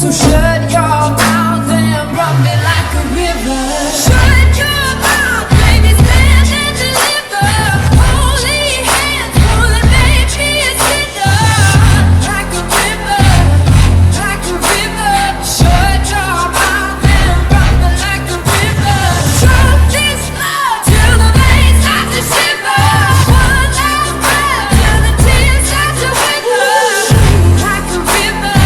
So shut your mouth and run me like a river. Shut your mouth, baby, stand and deliver. Holy hands pulling, make me a sinner. Like a river, like a river. Shut your mouth and run me like a river. Drop this love till the veins start to shiver. One last breath till the tears start to wither. Like a river,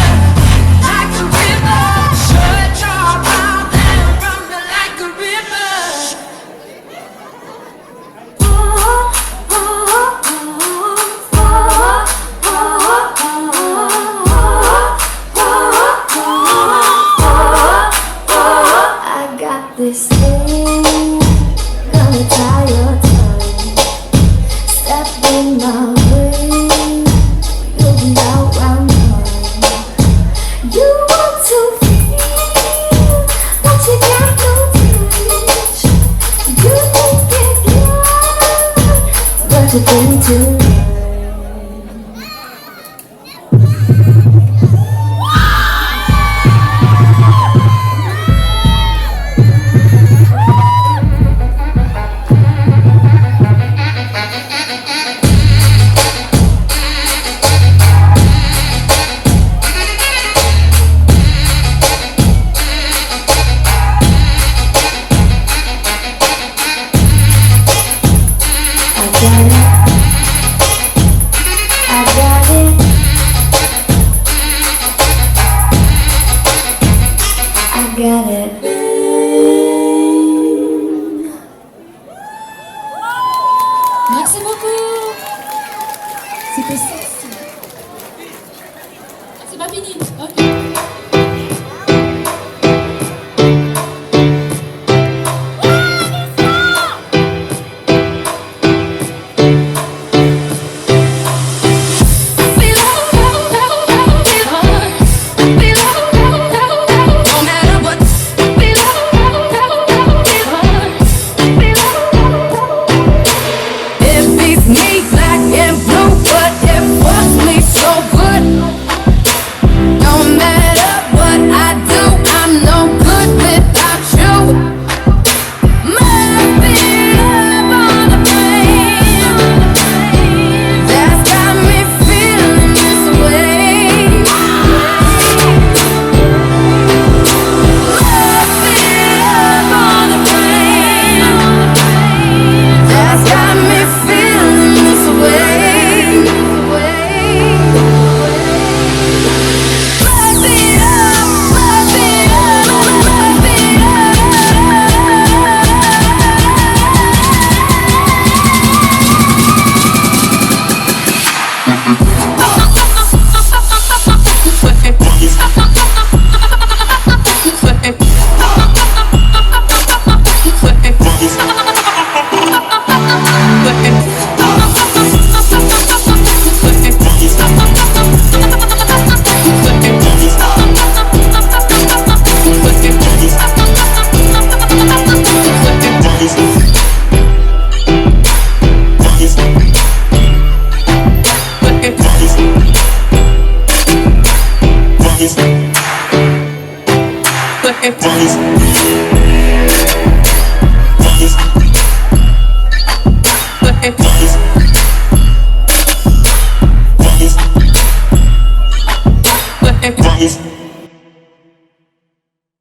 like a river. Shut your mouth and run me like a river. I got this thing, gonna tie your tongue. Step in my way, you'll be out round one. You want to feel, but you got no touch. You think it's love, but you think too much. I got it. I got it.